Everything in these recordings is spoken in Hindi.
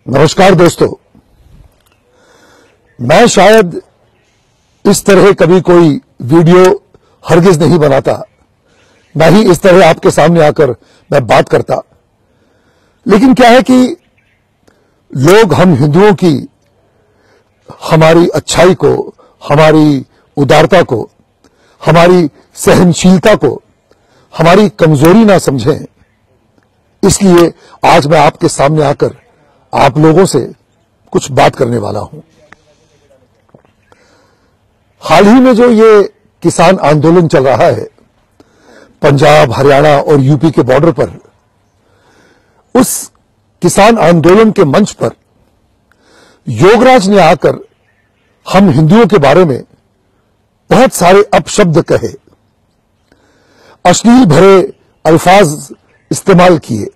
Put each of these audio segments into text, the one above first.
नमस्कार दोस्तों, मैं शायद इस तरह कभी कोई वीडियो हरगिज नहीं बनाता, ना ही इस तरह आपके सामने आकर मैं बात करता। लेकिन क्या है कि लोग हम हिंदुओं की हमारी अच्छाई को, हमारी उदारता को, हमारी सहनशीलता को हमारी कमजोरी ना समझें। इसलिए आज मैं आपके सामने आकर आप लोगों से कुछ बात करने वाला हूं। हाल ही में जो ये किसान आंदोलन चल रहा है पंजाब, हरियाणा और यूपी के बॉर्डर पर, उस किसान आंदोलन के मंच पर योगराज ने आकर हम हिंदुओं के बारे में बहुत सारे अपशब्द कहे, अश्लील भरे अल्फाज इस्तेमाल किए।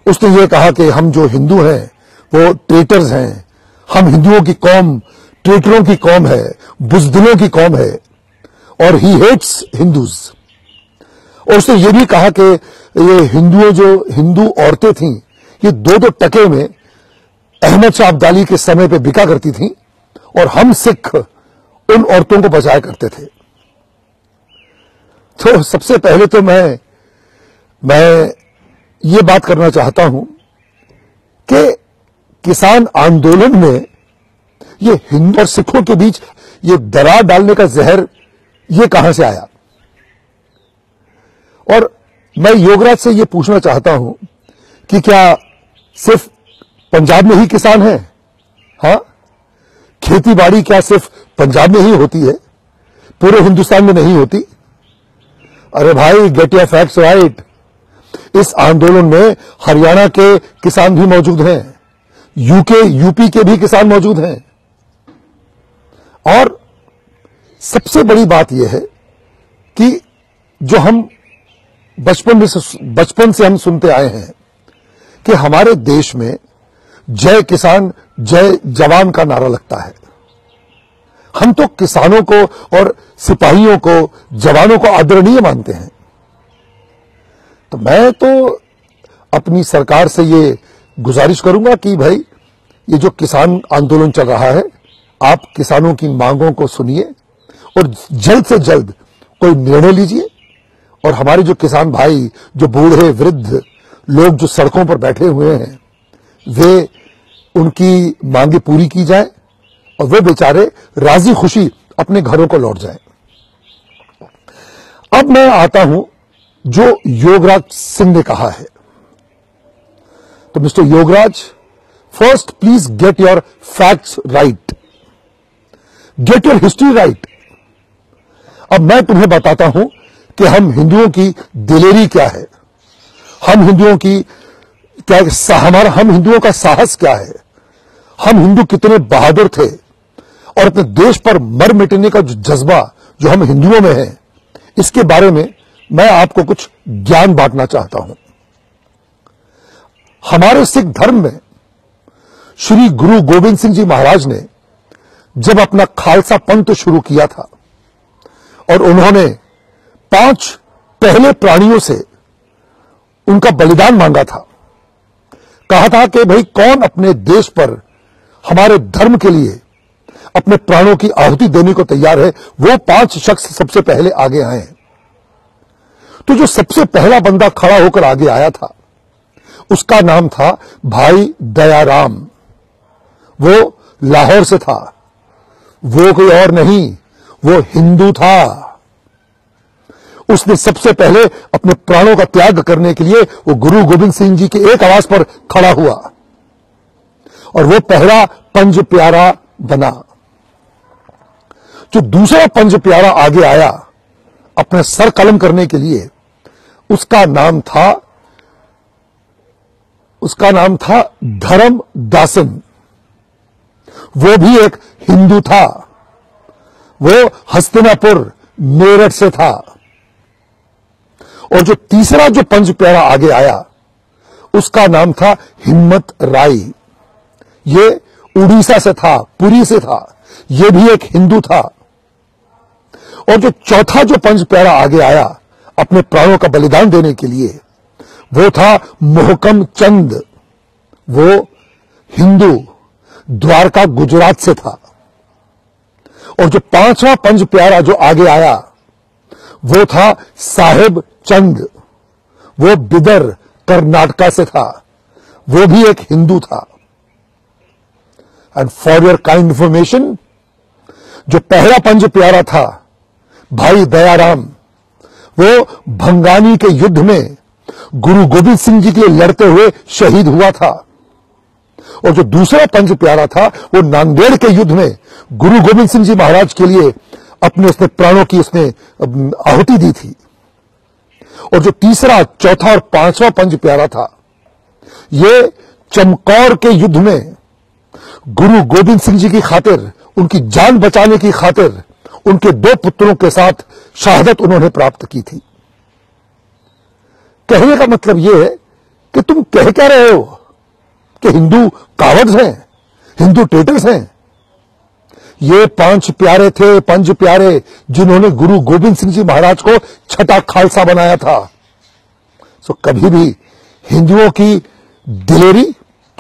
उसने ये कहा कि हम जो हिंदू हैं वो ट्रेटर्स हैं, हम हिंदुओं की कौम ट्रेटरों की कौम है, बुजदिलों की कौम है, और ही हेट्स हिंदूज। और उसने ये भी कहा कि ये हिंदू औरतें थीं, ये दो टके में अहमद शाह अब्दाली के समय पे बिका करती थीं, और हम सिख उन औरतों को बचाया करते थे। तो सबसे पहले तो मैं ये बात करना चाहता हूं कि किसान आंदोलन में ये हिंदू और सिखों के बीच ये दरार डालने का जहर ये कहां से आया। और मैं योगराज से ये पूछना चाहता हूं कि क्या सिर्फ पंजाब में ही किसान हैं? हां, खेती बाड़ी क्या सिर्फ पंजाब में ही होती है, पूरे हिंदुस्तान में नहीं होती? अरे भाई, गेट योर फैक्ट्स राइट। इस आंदोलन में हरियाणा के किसान भी मौजूद हैं, यूपी के भी किसान मौजूद हैं। और सबसे बड़ी बात यह है कि जो हम बचपन से हम सुनते आए हैं कि हमारे देश में जय किसान जय जवान का नारा लगता है। हम तो किसानों को और सिपाहियों को, जवानों को आदरणीय मानते हैं। तो मैं तो अपनी सरकार से ये गुजारिश करूंगा कि भाई, ये जो किसान आंदोलन चल रहा है, आप किसानों की मांगों को सुनिए और जल्द से जल्द कोई निर्णय लीजिए। और हमारे जो किसान भाई, जो बूढ़े वृद्ध लोग जो सड़कों पर बैठे हुए हैं, वे उनकी मांगे पूरी की जाए और वे बेचारे राजी खुशी अपने घरों को लौट जाएं। अब मैं आता हूं जो योगराज सिंह ने कहा है। तो mister Yograj, first please get your facts right, get your history right. अब मैं तुम्हें बताता हूं कि हम हिंदुओं की दिलेरी क्या है, हम हिंदुओं का साहस क्या है, हम हिंदू कितने बहादुर थे, और अपने देश पर मर मिटने का जो जज्बा जो हम हिंदुओं में है, इसके बारे में मैं आपको कुछ ज्ञान बांटना चाहता हूं। हमारे सिख धर्म में श्री गुरु गोविंद सिंह जी महाराज ने जब अपना खालसा पंथ शुरू किया था और उन्होंने 5 पहले प्राणियों से उनका बलिदान मांगा था, कहा था कि भाई, कौन अपने देश पर हमारे धर्म के लिए अपने प्राणों की आहुति देने को तैयार है, वो 5 शख्स सबसे पहले आगे आए हैं। तो जो सबसे पहला बंदा खड़ा होकर आगे आया था, उसका नाम था भाई दयाराम। वो लाहौर से था, वो कोई और नहीं, वो हिंदू था। उसने सबसे पहले अपने प्राणों का त्याग करने के लिए वो गुरु गोविंद सिंह जी के एक आवाज पर खड़ा हुआ, और वो पहला पंज प्यारा बना। जो दूसरा पंज प्यारा आगे आया अपने सर कलम करने के लिए, उसका नाम था धर्म दासन। वो भी एक हिंदू था, वो हस्तिनापुर मेरठ से था। और जो तीसरा जो पंज प्यारा आगे आया, उसका नाम था हिम्मत राय। ये उड़ीसा से था, पुरी से था, ये भी एक हिंदू था। और जो चौथा जो पंज प्यारा आगे आया अपने प्राणों का बलिदान देने के लिए, वो था मोहकम चंद। वो हिंदू द्वारका गुजरात से था, और जो पांचवा पंज प्यारा जो आगे आया वो था साहेब चंद, वो बिदर कर्नाटका से था, वो भी एक हिंदू था। And for your kind information, जो पहला पंज प्यारा था भाई दयाराम, वो भंगानी के युद्ध में गुरु गोविंद सिंह जी के लिए लड़ते हुए शहीद हुआ था, और जो दूसरा पंज प्यारा था वो नांदेड़ के युद्ध में गुरु गोविंद सिंह जी महाराज के लिए अपने उसने प्राणों की उसने आहुति दी थी, और जो तीसरा चौथा और पांचवा पंज प्यारा था ये चमकौर के युद्ध में गुरु गोविंद सिंह जी की खातिर, उनकी जान बचाने की खातिर उनके दो पुत्रों के साथ शहादत उन्होंने प्राप्त की थी। कहने का मतलब यह है कि तुम कह क्या रहे हो कि हिंदू कावड़्स हैं, हिंदू ट्रेटर्स हैं। ये पांच प्यारे थे, पंज प्यारे, जिन्होंने गुरु गोविंद सिंह जी महाराज को छठा खालसा बनाया था। सो कभी भी हिंदुओं की दिलेरी,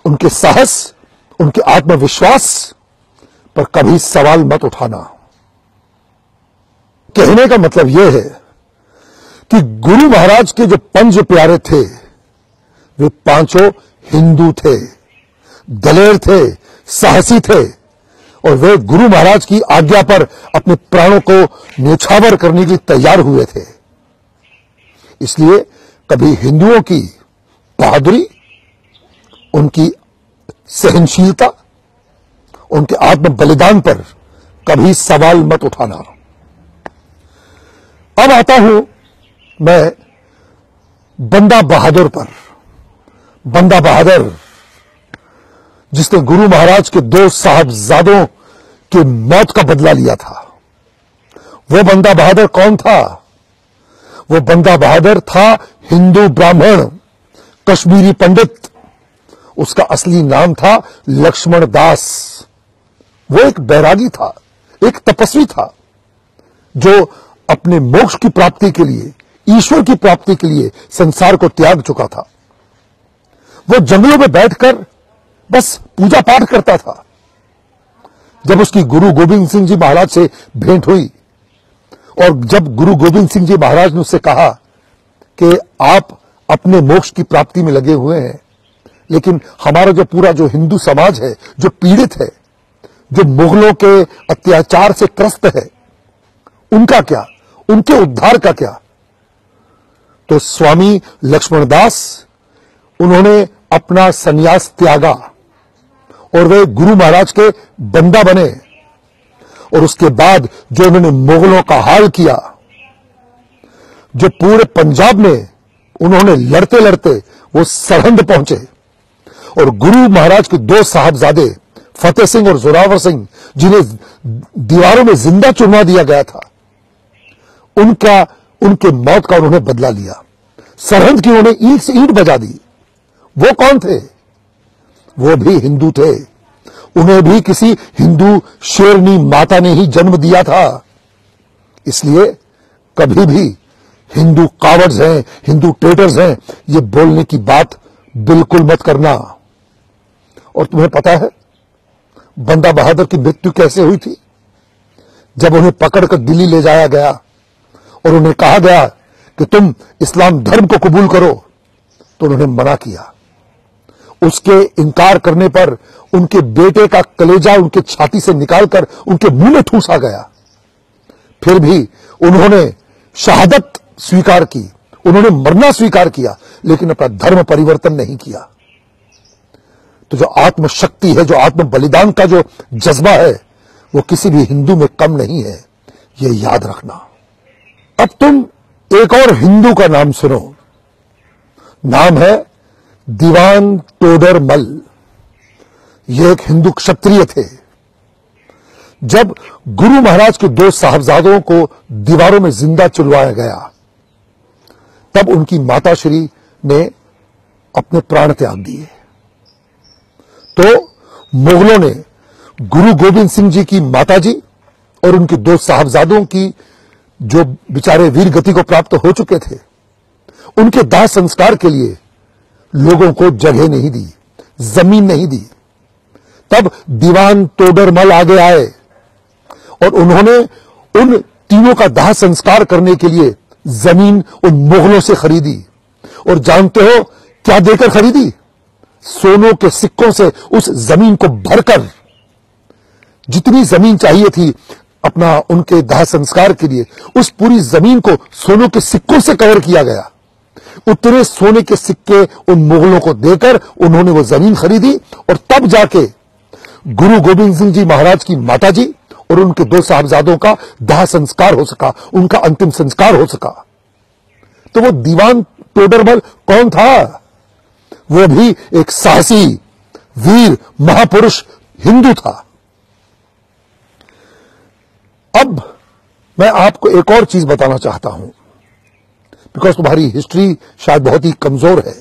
उनके साहस, उनके आत्मविश्वास पर कभी सवाल मत उठाना। कहने का मतलब यह है कि गुरु महाराज के जो पंज प्यारे थे वे पांचों हिंदू थे, दलेर थे, साहसी थे, और वे गुरु महाराज की आज्ञा पर अपने प्राणों को न्यौछावर करने के लिए तैयार हुए थे। इसलिए कभी हिंदुओं की बहादुरी, उनकी सहनशीलता, उनके आत्म बलिदान पर कभी सवाल मत उठाना। अब आता हूं मैं बंदा बहादुर पर। बंदा बहादुर जिसने गुरु महाराज के दो साहबजादों की मौत का बदला लिया था, वो बंदा बहादुर कौन था? वो बंदा बहादुर था हिंदू ब्राह्मण, कश्मीरी पंडित। उसका असली नाम था लक्ष्मण दास। वो एक बैरागी था, एक तपस्वी था, जो अपने मोक्ष की प्राप्ति के लिए, ईश्वर की प्राप्ति के लिए संसार को त्याग चुका था। वो जंगलों में बैठकर बस पूजा पाठ करता था। जब उसकी गुरु गोविंद सिंह जी महाराज से भेंट हुई, और जब गुरु गोविंद सिंह जी महाराज ने उससे कहा कि आप अपने मोक्ष की प्राप्ति में लगे हुए हैं, लेकिन हमारा जो पूरा जो हिंदू समाज है, जो पीड़ित है, जो मुगलों के अत्याचार से त्रस्त है, उनका क्या, उनके उद्धार का क्या? तो स्वामी लक्ष्मणदास, उन्होंने अपना संन्यास त्यागा और वे गुरु महाराज के बंदा बने। और उसके बाद जो उन्होंने मुगलों का हाल किया, जो पूरे पंजाब में उन्होंने लड़ते लड़ते वो सरहंद पहुंचे, और गुरु महाराज के दो साहबजादे फतेह सिंह और जोरावर सिंह, जिन्हें दीवारों में जिंदा चुनवा दिया गया था, उनके मौत का उन्होंने बदला लिया। सरहंद की उन्होंने ईंट से ईंट बजा दी। वो कौन थे? वो भी हिंदू थे। उन्हें भी किसी हिंदू शेरनी माता ने ही जन्म दिया था। इसलिए कभी भी हिंदू कावड़्स हैं, हिंदू ट्रेटर्स हैं, ये बोलने की बात बिल्कुल मत करना। और तुम्हें पता है बंदा बहादुर की मृत्यु कैसे हुई थी? जब उन्हें पकड़कर दिल्ली ले जाया गया और उन्हें कहा गया कि तुम इस्लाम धर्म को कबूल करो, तो उन्होंने मना किया। उसके इनकार करने पर उनके बेटे का कलेजा उनके छाती से निकालकर उनके मुंह में ठूसा गया। फिर भी उन्होंने शहादत स्वीकार की, उन्होंने मरना स्वीकार किया, लेकिन अपना धर्म परिवर्तन नहीं किया। तो जो आत्मशक्ति है, जो आत्म बलिदान का जो जज्बा है, वो किसी भी हिंदू में कम नहीं है, ये याद रखना। अब तुम एक और हिंदू का नाम सुनो। नाम है दीवान टोडरमल। ये एक हिंदू क्षत्रिय थे। जब गुरु महाराज के दो साहबजादों को दीवारों में जिंदा चुलवाया गया, तब उनकी माताश्री ने अपने प्राण त्याग दिए। तो मुगलों ने गुरु गोविंद सिंह जी की माताजी और उनके दो साहबजादों की, जो बेचारे वीर गति को प्राप्त हो चुके थे, उनके दाह संस्कार के लिए लोगों को जगह नहीं दी, जमीन नहीं दी। तब दीवान तोडरमल आगे आए और उन्होंने उन तीनों का दाह संस्कार करने के लिए जमीन उन मुगलों से खरीदी। और जानते हो क्या देकर खरीदी? सोनों के सिक्कों से उस जमीन को भरकर, जितनी जमीन चाहिए थी अपना उनके दाह संस्कार के लिए, उस पूरी जमीन को सोनों के सिक्कों से कवर किया गया। उतने सोने के सिक्के उन मुगलों को देकर उन्होंने वो जमीन खरीदी और तब जाके गुरु गोविंद सिंह जी महाराज की माता जी और उनके 2 साहबजादों का दाह संस्कार हो सका, उनका अंतिम संस्कार हो सका। तो वो दीवान तोडरमल कौन था? वो भी एक साहसी वीर महापुरुष हिंदू था। अब मैं आपको एक और चीज बताना चाहता हूं, बिकॉज तुम्हारी हिस्ट्री शायद बहुत ही कमजोर है।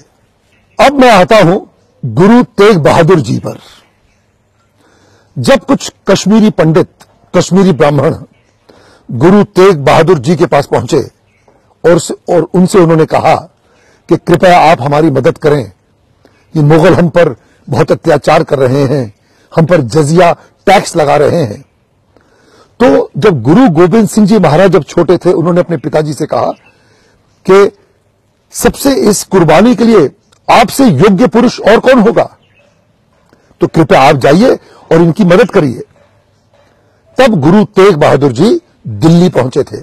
अब मैं आता हूं गुरु तेग बहादुर जी पर। जब कुछ कश्मीरी पंडित, कश्मीरी ब्राह्मण गुरु तेग बहादुर जी के पास पहुंचे और उनसे उन्होंने कहा कि कृपया आप हमारी मदद करें, ये मुगल हम पर बहुत अत्याचार कर रहे हैं, हम पर जजिया टैक्स लगा रहे हैं। तो जब गुरु गोविंद सिंह जी महाराज जब छोटे थे, उन्होंने अपने पिताजी से कहा कि सबसे इस कुर्बानी के लिए आपसे योग्य पुरुष और कौन होगा, तो कृपया आप जाइए और इनकी मदद करिए। तब गुरु तेग बहादुर जी दिल्ली पहुंचे थे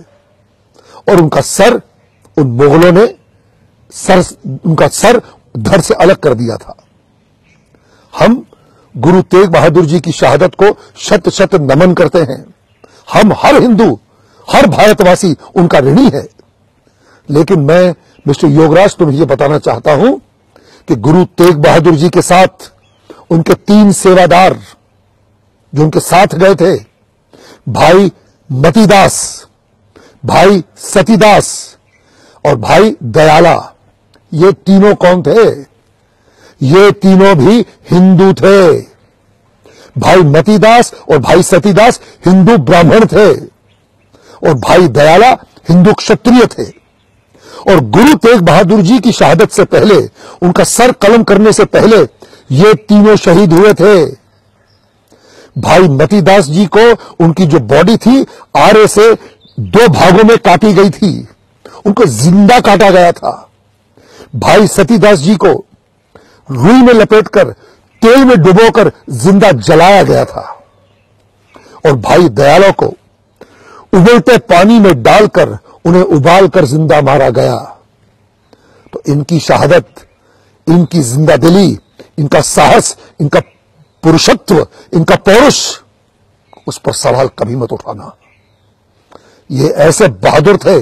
और उनका सर उन मुगलों ने उनका सर धड़ से अलग कर दिया था। हम गुरु तेग बहादुर जी की शहादत को शत शत नमन करते हैं। हम हर हिंदू, हर भारतवासी उनका ऋणी है। लेकिन मैं मिस्टर योगराज तुम्हें यह बताना चाहता हूं कि गुरु तेग बहादुर जी के साथ उनके 3 सेवादार जो उनके साथ गए थे, भाई मतीदास, भाई सतीदास और भाई दयाला, ये तीनों कौन थे? ये तीनों भी हिंदू थे। भाई मतीदास और भाई सतीदास हिंदू ब्राह्मण थे और भाई दयाला हिंदू क्षत्रिय थे। और गुरु तेग बहादुर जी की शहादत से पहले, उनका सर कलम करने से पहले, ये तीनों शहीद हुए थे। भाई मतीदास जी को उनकी जो बॉडी थी आरे से 2 भागों में काटी गई थी, उनको जिंदा काटा गया था। भाई सतीदास जी को रुई में लपेटकर तेल में डुबोकर जिंदा जलाया गया था और भाई दयाला को उबलते पानी में डालकर उन्हें उबालकर जिंदा मारा गया। तो इनकी शहादत, इनकी जिंदादिली, इनका साहस, इनका पुरुषत्व, इनका पौरुष, उस पर सवाल कभी मत उठाना। ये ऐसे बहादुर थे।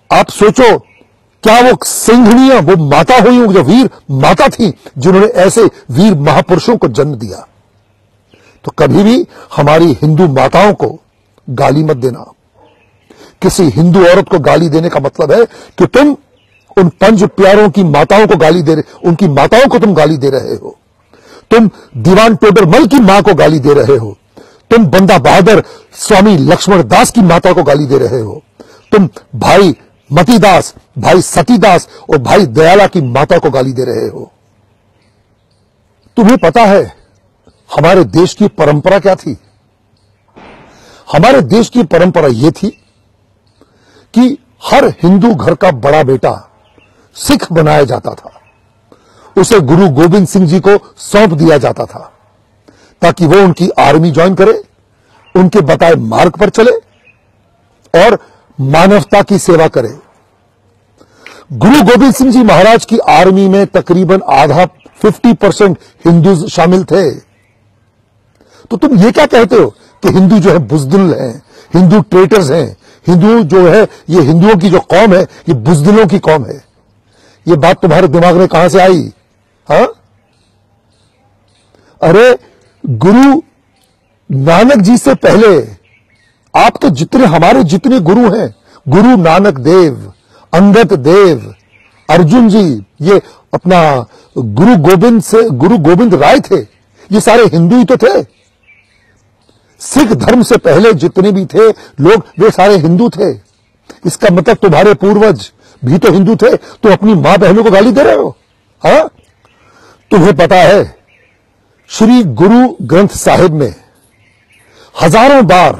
आप सोचो, क्या वो सिंघनियां, वो माता हुई, जो वीर माता थी, जिन्होंने ऐसे वीर महापुरुषों को जन्म दिया। तो कभी भी हमारी हिंदू माताओं को गाली मत देना। किसी हिंदू औरत को गाली देने का मतलब है कि तुम उन 5 प्यारों की माताओं को गाली दे रहे, उनकी माताओं को तुम गाली दे रहे हो। तुम दीवान टोडरमल की मां को गाली दे रहे हो। तुम बंदा बहादुर स्वामी लक्ष्मण दास की माता को गाली दे रहे हो। तुम भाई मतीदास, भाई सतीदास और भाई दयाला की माता को गाली दे रहे हो। तुम्हें पता है हमारे देश की परंपरा क्या थी? हमारे देश की परंपरा यह थी कि हर हिंदू घर का बड़ा बेटा सिख बनाया जाता था। उसे गुरु गोविंद सिंह जी को सौंप दिया जाता था ताकि वो उनकी आर्मी ज्वाइन करे, उनके बताए मार्ग पर चले और मानवता की सेवा करे। गुरु गोविंद सिंह जी महाराज की आर्मी में तकरीबन आधा 50% हिंदू शामिल थे। तो तुम ये क्या कहते हो कि हिंदू जो है बुजदिल हैं, हिंदू ट्रेटर्स हैं, हिंदू जो है ये हिंदुओं की जो कौम है ये बुजदिलों की कौम है। ये बात तुम्हारे दिमाग में कहां से आई? हाँ, अरे गुरु नानक जी से पहले आप तो जितने हमारे जितने गुरु हैं, गुरु नानक देव, अंगद देव, अर्जुन जी, ये अपना गुरु गोविंद राय थे, ये सारे हिंदू ही तो थे। सिख धर्म से पहले जितने भी थे लोग वे सारे हिंदू थे। इसका मतलब तुम्हारे पूर्वज भी तो हिंदू थे। तुम अपनी मां बहनों को गाली दे रहे हो? हाँ, तुम्हें पता है श्री गुरु ग्रंथ साहिब में हजारों बार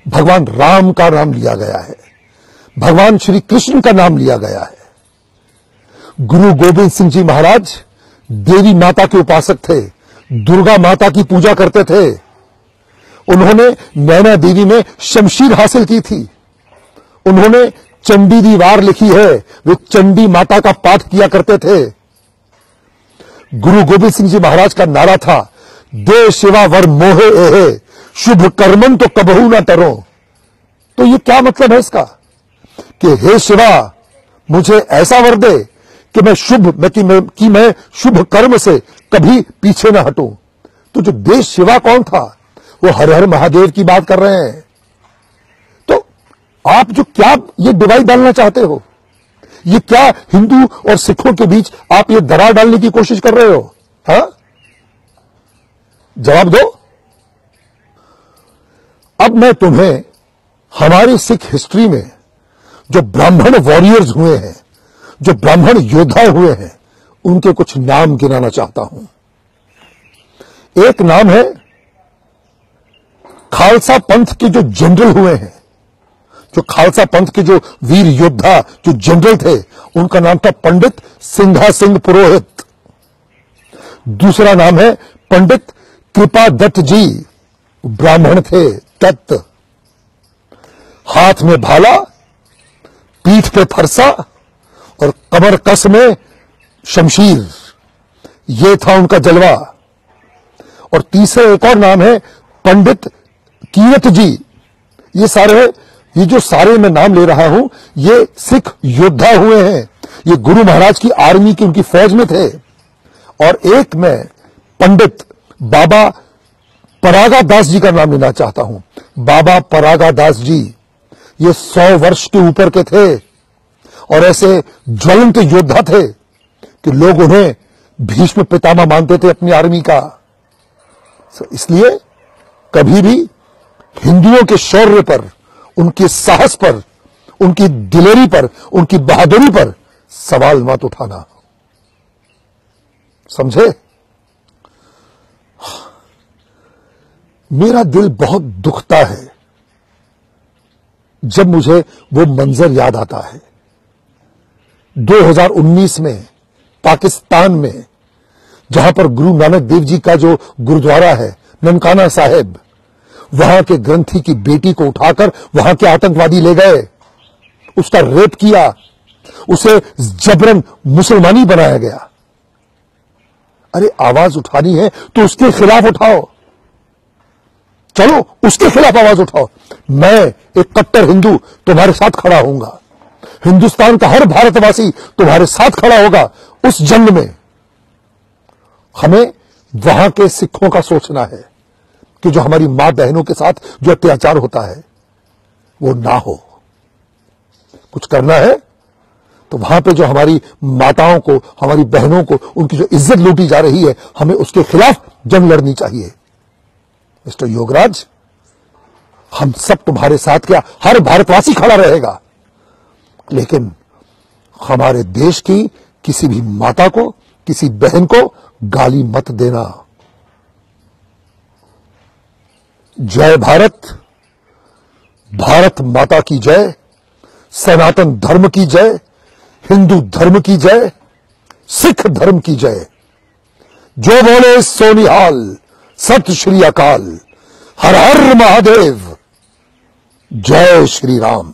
भगवान राम का नाम लिया गया है, भगवान श्री कृष्ण का नाम लिया गया है। गुरु गोविंद सिंह जी महाराज देवी माता के उपासक थे, दुर्गा माता की पूजा करते थे। उन्होंने नैना देवी में शमशीर हासिल की थी। उन्होंने चंडी दी वार लिखी है, वे चंडी माता का पाठ किया करते थे। गुरु गोविंद सिंह जी महाराज का नारा था, दे शिवा वर मोहे एहे, शुभ कर्मन तो कबहू ना टरो। तो ये क्या मतलब है इसका कि हे शिवा मुझे ऐसा वर दे कि मैं शुभ कर्म से कभी पीछे ना हटूं। तो जो देश शिवा कौन था, वो हर हर महादेव की बात कर रहे हैं। तो आप जो क्या ये डिवाइड डालना चाहते हो, ये क्या हिंदू और सिखों के बीच आप ये दरार डालने की कोशिश कर रहे हो? हाँ, जवाब दो। अब मैं तुम्हें हमारी सिख हिस्ट्री में जो ब्राह्मण वॉरियर्स हुए हैं, जो ब्राह्मण योद्धा हुए हैं, उनके कुछ नाम गिनाना चाहता हूं। एक नाम है खालसा पंथ के जो जनरल हुए हैं, जो खालसा पंथ के जो वीर योद्धा जो जनरल थे, उनका नाम था पंडित सिंघा सिंह पुरोहित। दूसरा नाम है पंडित कृपा दत्त जी, ब्राह्मण थे, दत्त। हाथ में भाला, पीठ पे फरसा और कमर कस में शमशीर, ये था उनका जलवा। और तीसरा एक और नाम है पंडित कीरत जी। ये जो सारे मैं नाम ले रहा हूं, ये सिख योद्धा हुए हैं, ये गुरु महाराज की आर्मी की उनकी फौज में थे। और एक मैं पंडित बाबा परागा दास जी का नाम लेना चाहता हूं। बाबा परागा दास जी ये 100 वर्ष के ऊपर के थे और ऐसे ज्वलंत योद्धा थे कि लोग उन्हें भीष्म पितामह मानते थे अपनी आर्मी का। इसलिए कभी भी हिंदुओं के शौर्य पर, उनके साहस पर, उनकी दिलेरी पर, उनकी बहादुरी पर सवाल मत उठाना, समझे? मेरा दिल बहुत दुखता है जब मुझे वो मंजर याद आता है 2019 में पाकिस्तान में, जहां पर गुरु नानक देव जी का जो गुरुद्वारा है ननकाना साहिब, वहां के ग्रंथी की बेटी को उठाकर वहां के आतंकवादी ले गए, उसका रेप किया, उसे जबरन मुसलमानी बनाया गया। अरे आवाज उठानी है तो उसके खिलाफ उठाओ, चलो उसके खिलाफ आवाज उठाओ। मैं एक कट्टर हिंदू तुम्हारे साथ खड़ा होऊंगा, हिंदुस्तान का हर भारतवासी तुम्हारे साथ खड़ा होगा उस जंग में। हमें वहां के सिखों का सोचना है कि जो हमारी मां बहनों के साथ जो अत्याचार होता है वो ना हो। कुछ करना है तो वहां पे जो हमारी माताओं को, हमारी बहनों को, उनकी जो इज्जत लूटी जा रही है, हमें उसके खिलाफ जंग लड़नी चाहिए। मिस्टर योगराज, हम सब तुम्हारे साथ, क्या हर भारतवासी खड़ा रहेगा, लेकिन हमारे देश की किसी भी माता को, किसी बहन को गाली मत देना। जय भारत, भारत माता की जय, सनातन धर्म की जय, हिंदू धर्म की जय, सिख धर्म की जय। जो बोले सो निहाल, सत श्री अकाल, हर हर महादेव, जय श्री राम।